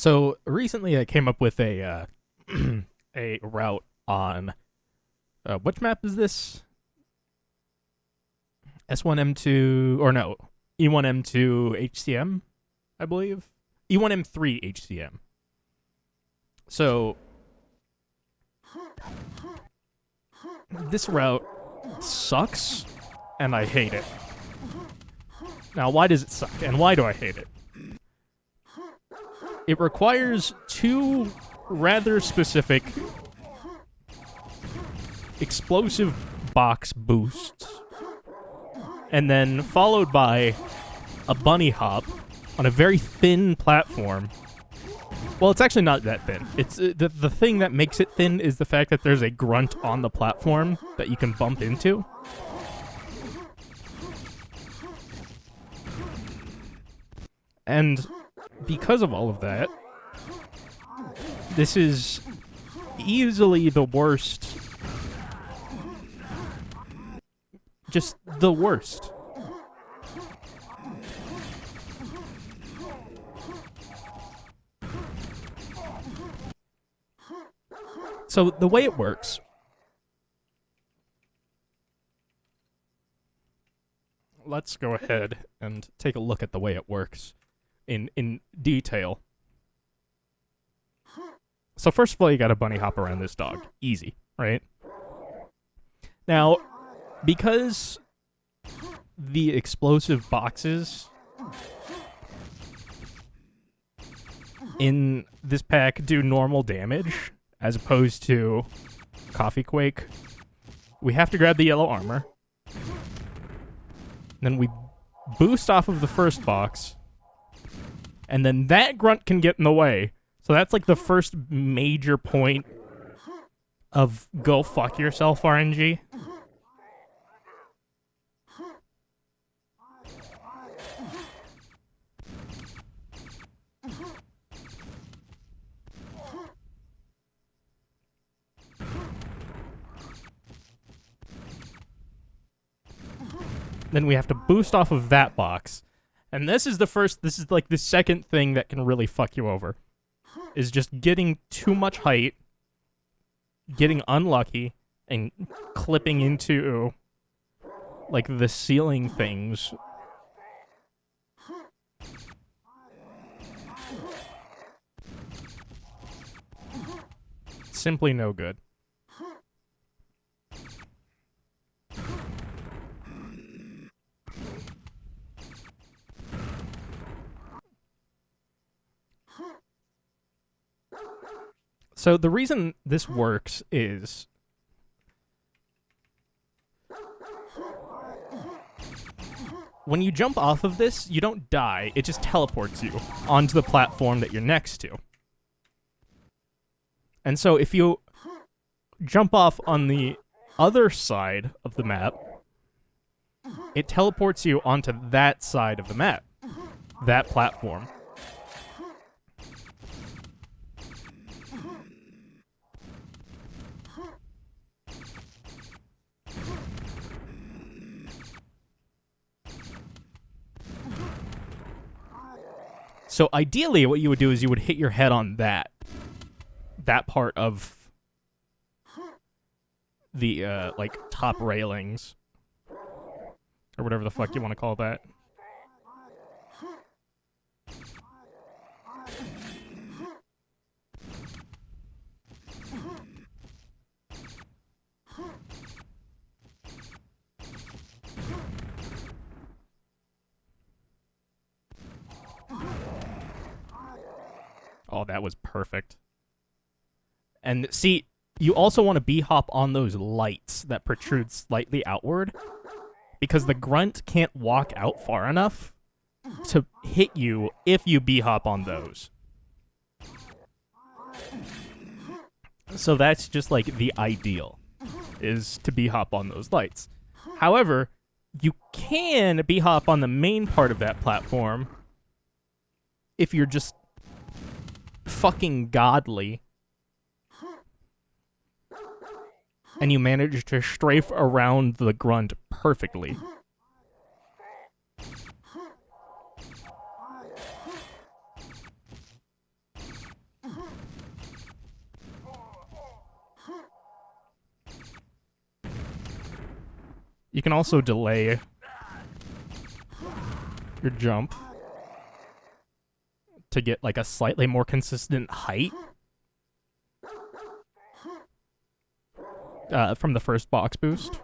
So recently I came up with a a route on which map is this? S1M2 or no, E1M2 HCM, I believe. E1M3 HCM. So this route sucks and I hate it. Now, why does it suck and why do I hate it? It requires two rather specific explosive box boosts, and then followed by a bunny hop on a very thin platform. Well, it's actually not that thin. It's the thing that makes it thin is the fact that there's a grunt on the platform that you can bump into. And because of all of that, this is easily the worst. Just the worst. So the way it works, let's go ahead and take a look at the way it works in detail. So first of all, you gotta bunny hop around this dog. Easy, right? Now, because the explosive boxes in this pack do normal damage, as opposed to Coffee Quake, we have to grab the yellow armor. Then we boost off of the first box, and then that grunt can get in the way. So that's like the first major point of go fuck yourself RNG. Then we have to boost off of that box. And this is like the second thing that can really fuck you over. Is just getting too much height, getting unlucky, and clipping into, like, the ceiling things. Simply no good. So the reason this works is when you jump off of this, you don't die. It just teleports you onto the platform that you're next to. And so if you jump off on the other side of the map, it teleports you onto that side of the map, that platform. So ideally, what you would do is you would hit your head on that part of the, like, top railings. Or whatever the fuck you want to call that. Oh, that was perfect. And see, you also want to b-hop on those lights that protrude slightly outward, because the grunt can't walk out far enough to hit you if you b-hop on those. So that's just like the ideal, is to b-hop on those lights. However, you can b-hop on the main part of that platform if you're just fucking godly and you manage to strafe around the grunt perfectly. You can also delay your jump to get like a slightly more consistent height from the first box boost.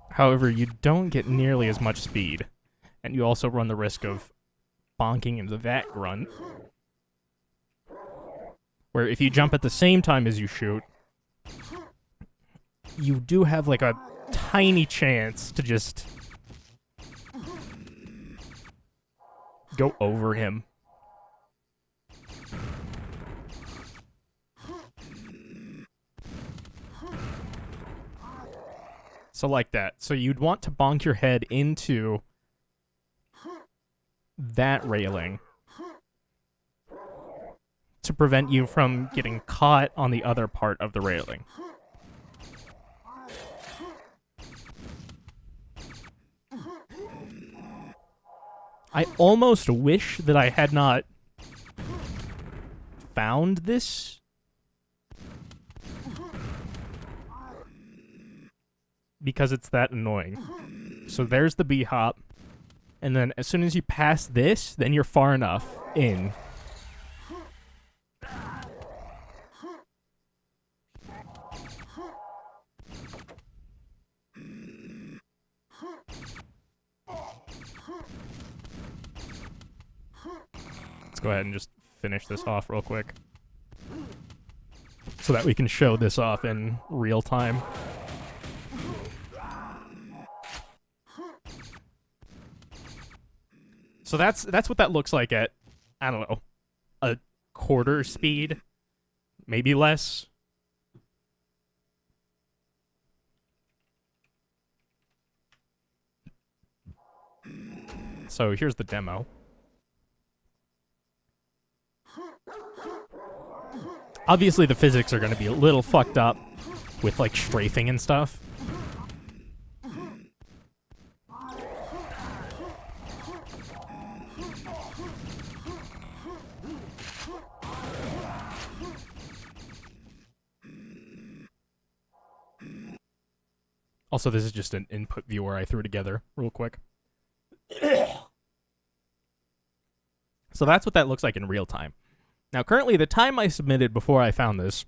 However, you don't get nearly as much speed, and you also run the risk of bonking into that grunt, where if you jump at the same time as you shoot, you do have like a tiny chance to just go over him. So like that. So you'd want to bonk your head into that railing to prevent you from getting caught on the other part of the railing. I almost wish that I had not found this. Because it's that annoying. So there's the B-hop. And then as soon as you pass this, then you're far enough in. Let's go ahead and just finish this off real quick, so that we can show this off in real time. So that's what that looks like at, I don't know, a quarter speed, maybe less. So here's the demo. Obviously the physics are going to be a little fucked up with like strafing and stuff. Also, this is just an input viewer I threw together real quick. So that's what that looks like in real time. Now, currently, the time I submitted before I found this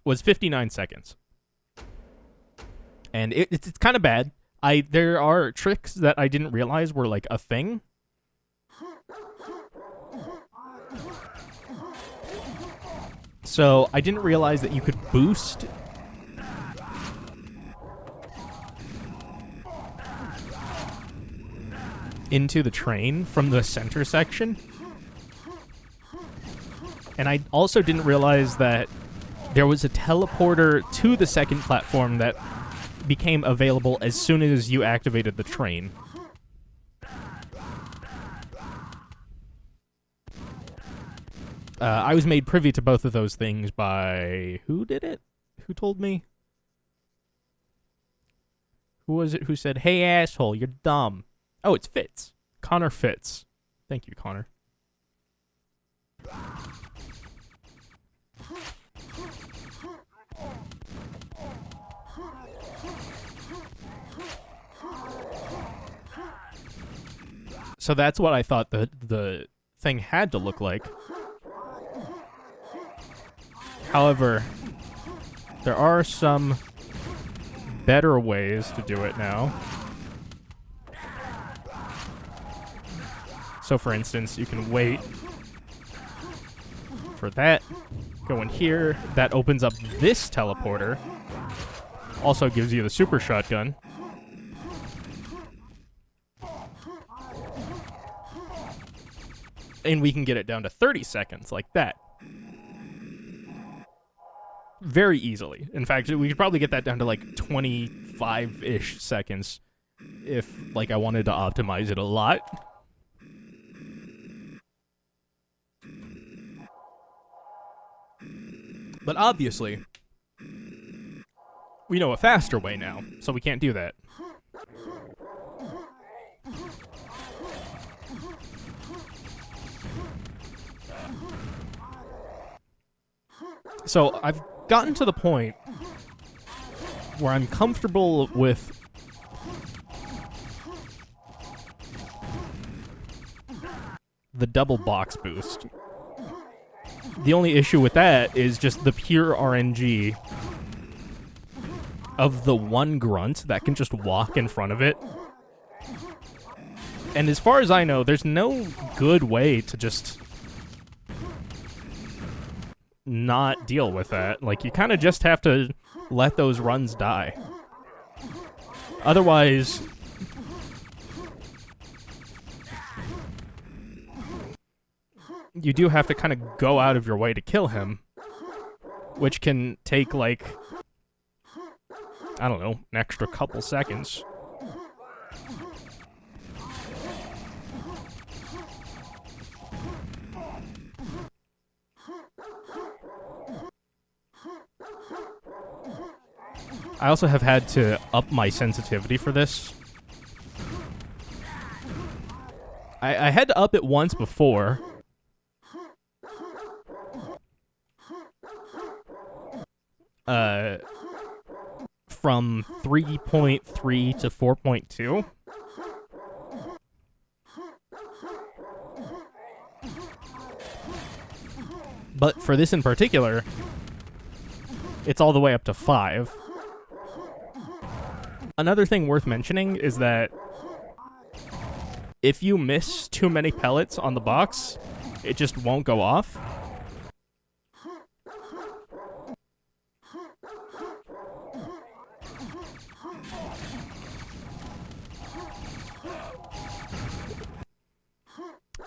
was 59 seconds. And it's kind of bad. There are tricks that I didn't realize were like a thing. So I didn't realize that you could boost into the train from the center section. And I also didn't realize that there was a teleporter to the second platform that became available as soon as you activated the train. I was made privy to both of those things by... Who did it? Who told me? Who was it who said, "Hey, asshole, you're dumb"? Oh, it's Fitz. Connor Fitz. Thank you, Connor. So that's what I thought the thing had to look like. However, there are some better ways to do it now. So for instance, you can wait for that, go in here, that opens up this teleporter, also gives you the super shotgun. And we can get it down to 30 seconds, like that. Very easily. In fact, we could probably get that down to like 25-ish seconds if like I wanted to optimize it a lot. But obviously, we know a faster way now, so we can't do that. So I've gotten to the point where I'm comfortable with the double box boost. The only issue with that is just the pure RNG of the one grunt that can just walk in front of it. And as far as I know, there's no good way to just not deal with that. Like, you kind of just have to let those runs die. Otherwise, you do have to kind of go out of your way to kill him, which can take, like, I don't know, an extra couple seconds. I also have had to up my sensitivity for this. I had to up it once before. From 3.3 to 4.2. But for this in particular, it's all the way up to 5. Another thing worth mentioning is that if you miss too many pellets on the box, it just won't go off.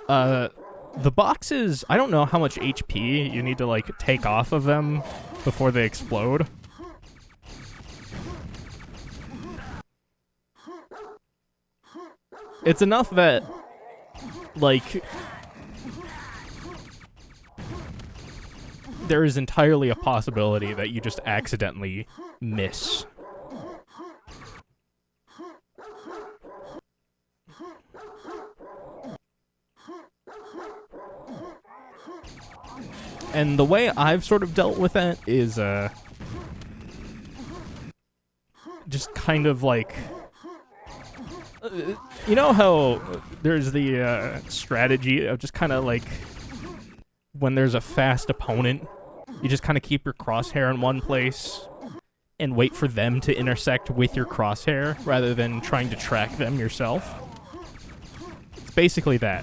The boxes, I don't know how much HP you need to, like, take off of them before they explode. It's enough that, like, there is entirely a possibility that you just accidentally miss. And the way I've sort of dealt with that is, just kind of like, you know how there's the strategy of just kind of like, when there's a fast opponent, you just kind of keep your crosshair in one place and wait for them to intersect with your crosshair rather than trying to track them yourself? It's basically that.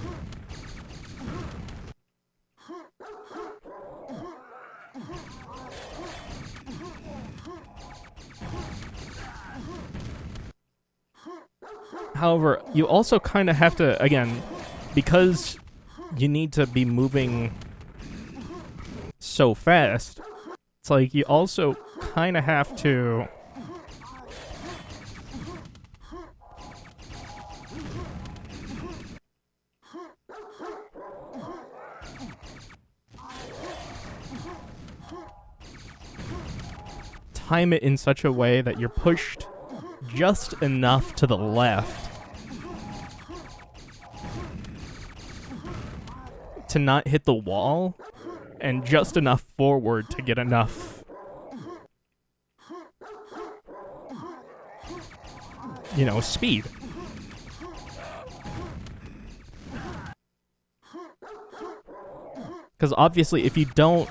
However, you also kind of have to, again, because you need to be moving so fast, it's like you also kind of have to time it in such a way that you're pushed just enough to the left to not hit the wall, and just enough forward to get enough, you know, speed. Because obviously, if you don't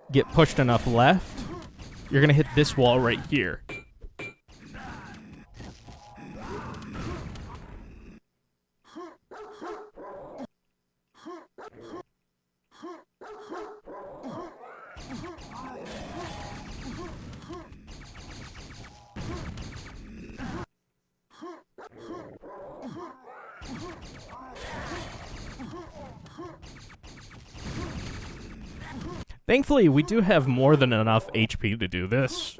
get pushed enough left, you're going to hit this wall right here. Thankfully, we do have more than enough HP to do this.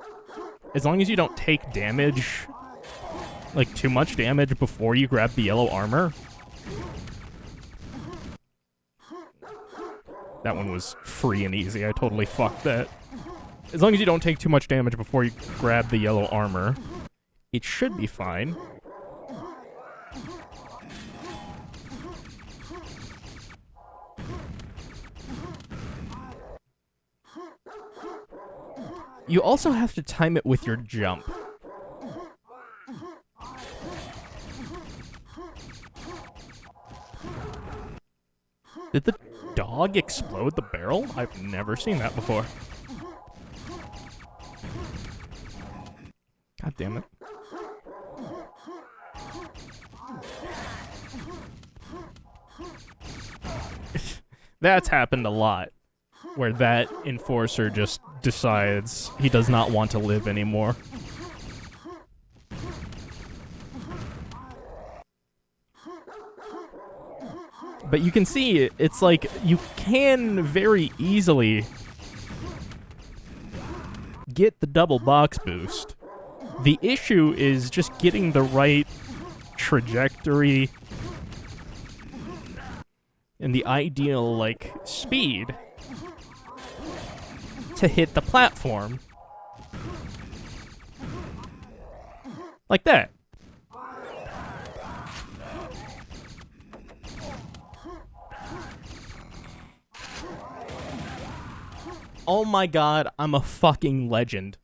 As long as you don't take damage, like too much damage before you grab the yellow armor. That one was free and easy. I totally fucked that. As long as you don't take too much damage before you grab the yellow armor, it should be fine. You also have to time it with your jump. Did the dog explode the barrel? I've never seen that before. God damn it. That's happened a lot, where that enforcer just decides he does not want to live anymore. But you can see, it's like, you can very easily get the double box boost. The issue is just getting the right trajectory and the ideal, like, speed to hit the platform. Like that. Oh my god, I'm a fucking legend.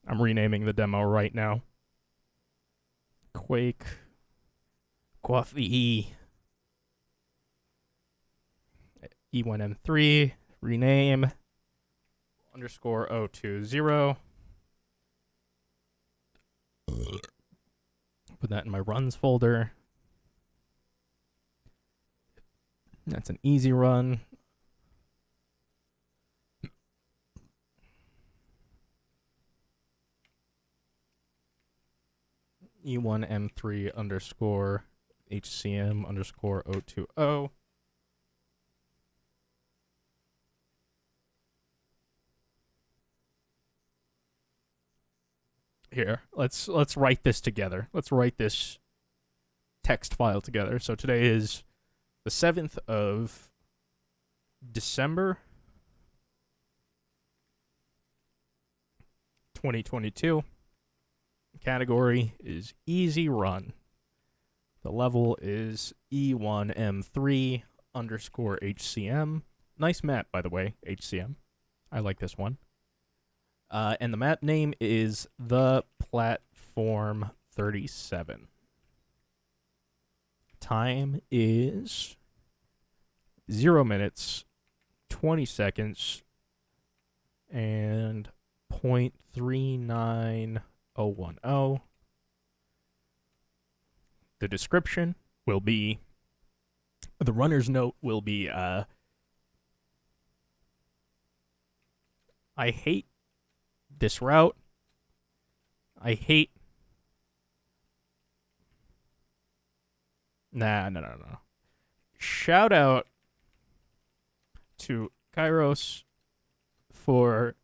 I'm renaming the demo right now. Quake. Quoffee. E1M3. Rename. Underscore 020. Put that in my runs folder. That's an easy run. E1M3 underscore HCM underscore 020. Here, let's write this together. Let's write this text file together. So today is the 7th of December 2022. Category is easy run. The level is E1M3 underscore HCM. Nice map, by the way, HCM. I like this one. And the map name is The Platform 37. Time is 0 minutes, 20 seconds, and 0.39010. The description will be, the runner's note will be, I hate this route. I hate. No. Shout out to Kairos for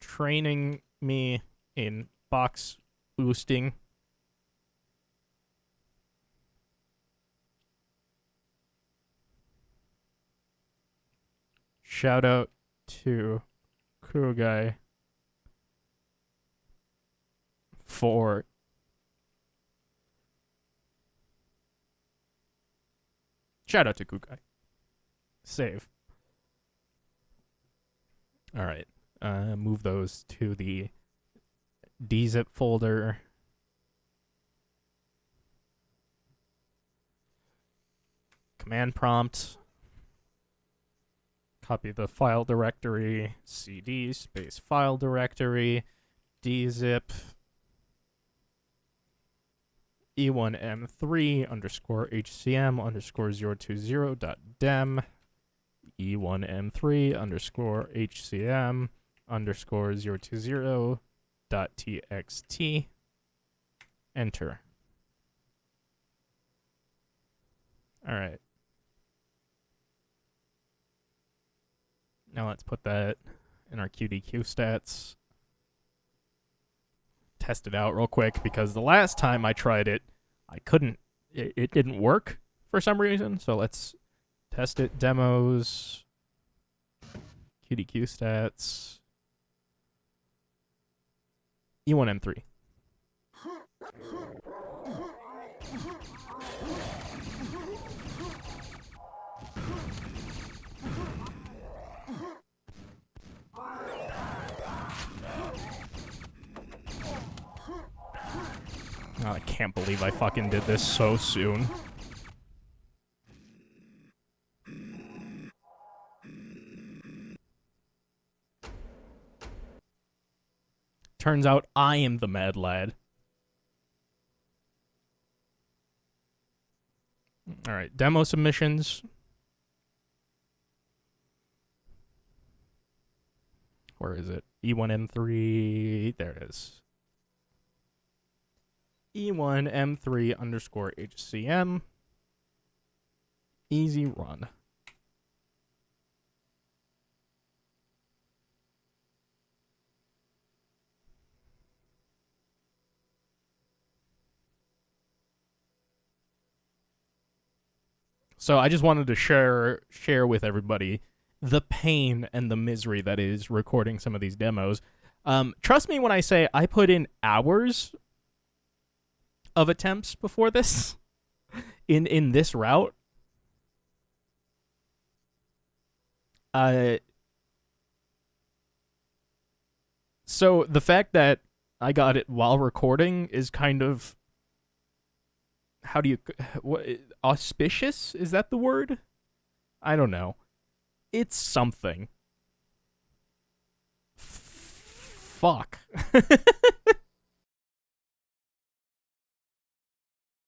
training me in box boosting. Shout out to Crew Guy for shout out to Crew Guy. Save. All right. Move those to the .zip folder. Command prompt. Copy the file directory, cd space file directory, .zip, E1M3 underscore HCM underscore 020.dem, E1M3 underscore HCM underscore 020.txt. Enter. All right. Now let's put that in our QDQ stats. Test it out real quick, because the last time I tried it, I couldn't, it didn't work for some reason. So let's test it. Demos, QDQ stats, E1M3. Oh, I can't believe I fucking did this so soon. Turns out I am the mad lad. Alright, demo submissions. Where is it? E1M3. There it is. E1M3 underscore HCM. Easy run. So I just wanted to share with everybody the pain and the misery that is recording some of these demos. Trust me when I say I put in hours of attempts before this in this route. So the fact that I got it while recording is kind of, how do you, what, auspicious? Is that the word? I don't know. It's something. Fuck.